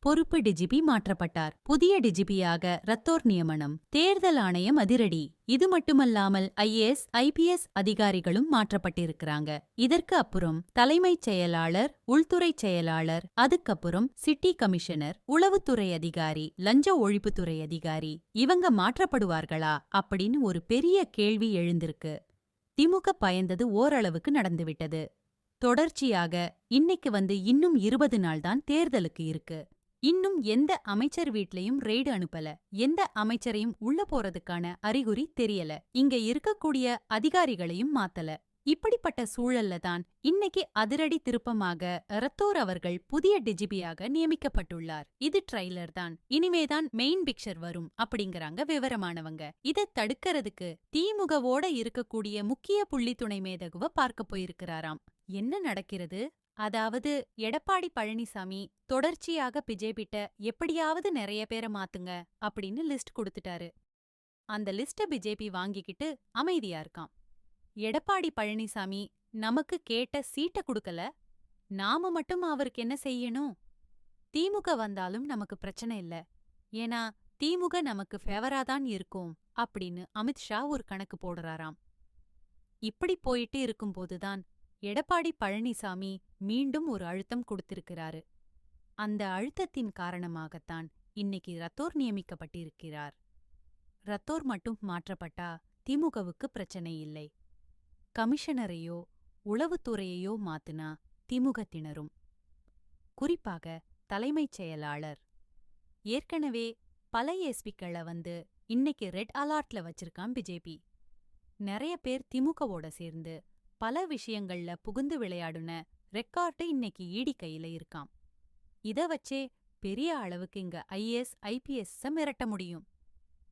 பொறுப்பு டிஜிபி மாற்றப்பட்டார். புதிய டிஜிபியாக ரத்தோர் நியமனம். தேர்தல் ஆணையம் அதிரடி. இது மட்டுமல்லாமல் IAS, IPS அதிகாரிகளும் மாற்றப்பட்டிருக்கிறாங்க. இதற்கு அப்புறம் தலைமைச் செயலாளர், உள்துறை செயலாளர், அதுக்கப்புறம் சிட்டி கமிஷனர், உளவுத்துறை அதிகாரி, லஞ்ச ஒழிப்புத்துறை அதிகாரி இவங்க மாற்றப்படுவார்களா அப்படின்னு ஒரு பெரிய கேள்வி எழுந்திருக்கு. திமுக பயந்தது ஓரளவுக்கு நடந்துவிட்டது. தொடர்ச்சியாக இன்னைக்கு இன்னும் 20 நாள் தான் தேர்தலுக்கு இருக்கு. இன்னும் எந்த அமைச்சர் வீட்லயும் ரெய்டு அனுப்பல. எந்த அமைச்சரையும் உள்ள போறதுக்கான அறிகுறி தெரியல. இங்க இருக்கக்கூடிய அதிகாரிகளையும் மாத்தல. இப்படிப்பட்ட சூழல்ல தான் இன்னைக்கு அதிரடி திருப்பமாக ரத்தோர் அவர்கள் புதிய டிஜிபியாக நியமிக்கப்பட்டுள்ளார். இது ட்ரைலர் தான். இனிமேதான் மெயின் பிக்சர் வரும் அப்படிங்கறாங்க விவரமானவங்க. இதை தடுக்கிறதுக்கு திமுகவோட இருக்கக்கூடிய முக்கிய புள்ளி துணை மேதகுவ பார்க்க போயிருக்கிறாராம். என்ன நடக்கிறது? அதாவது எடப்பாடி பழனிசாமி தொடர்ச்சியாக பிஜேபிட்ட எப்படியாவது நிறைய பேரை மாத்துங்க அப்படின்னு லிஸ்ட் கொடுத்துட்டாரு. அந்த லிஸ்ட பிஜேபி வாங்கிக்கிட்டு அமைதியா இருக்கான். எடப்பாடி பழனிசாமி நமக்கு கேட்ட சீட்டை கொடுக்கல, நாம மட்டும் அவருக்கு என்ன செய்யணும்? திமுக வந்தாலும் நமக்கு பிரச்சனை இல்ல, ஏன்னா திமுக நமக்கு ஃபேவராதான் இருக்கும் அப்படின்னு அமித்ஷா ஒரு கணக்கு போடுறாராம். இப்படி போயிட்டு இருக்கும்போதுதான் எடப்பாடி பழனிசாமி மீண்டும் ஒரு அழுத்தம் கொடுத்திருக்கிறாரு. அந்த அழுத்தத்தின் காரணமாகத்தான் இன்னைக்கு ரத்தோர் நியமிக்கப்பட்டிருக்கிறார். ரத்தோர் மட்டும் மாற்றப்பட்டா திமுகவுக்கு பிரச்சனை இல்லை. கமிஷனரையோ உளவுத்துறையையோ மாத்துனா திமுக திணறும். குறிப்பாக தலைமைச் செயலாளர். ஏற்கனவே பல எஸ்பிக்களை இன்னைக்கு ரெட் அலர்ட்ல வச்சிருக்கான் பிஜேபி. நிறைய பேர் திமுகவோட சேர்ந்து பல விஷயங்கள்ல புகுந்து விளையாடுன ரெக்கார்டு இன்னைக்கு ஈடி கையில இருக்காம். இத வச்சே பெரிய அளவுக்கு இங்க IAS, IPS மிரட்ட முடியும்.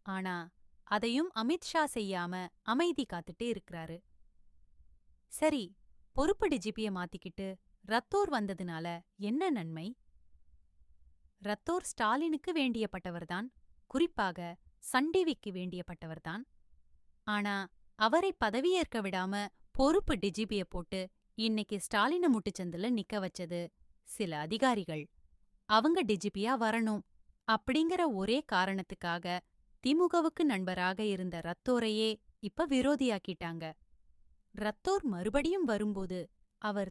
ஆனா அதையும் அமித்ஷா செய்யாம அமைதி காத்துட்டே இருக்கிறாரு. சரி, பொறுப்பு டிஜிபிய மாத்திக்கிட்டு ரத்தோர் வந்ததுனால என்ன நன்மை? ரத்தோர் ஸ்டாலினுக்கு வேண்டியப்பட்டவர்தான், குறிப்பாக சன் டிவிக்கு வேண்டியப்பட்டவர்தான். ஆனா அவரை பதவியேற்க விடாம பொறுப்பு டிஜிபிய போட்டு இன்னைக்கு ஸ்டாலின முட்டுச்சந்துல நிக்க வச்சது சில அதிகாரிகள். அவங்க டிஜிபியா வரணும் அப்படிங்கிற ஒரே காரணத்துக்காக திமுகவுக்கு நண்பராக இருந்த ரத்தோரையே இப்ப விரோதியாக்கிட்டாங்க. ரத்தோர் மறுபடியும் வரும்போது அவர்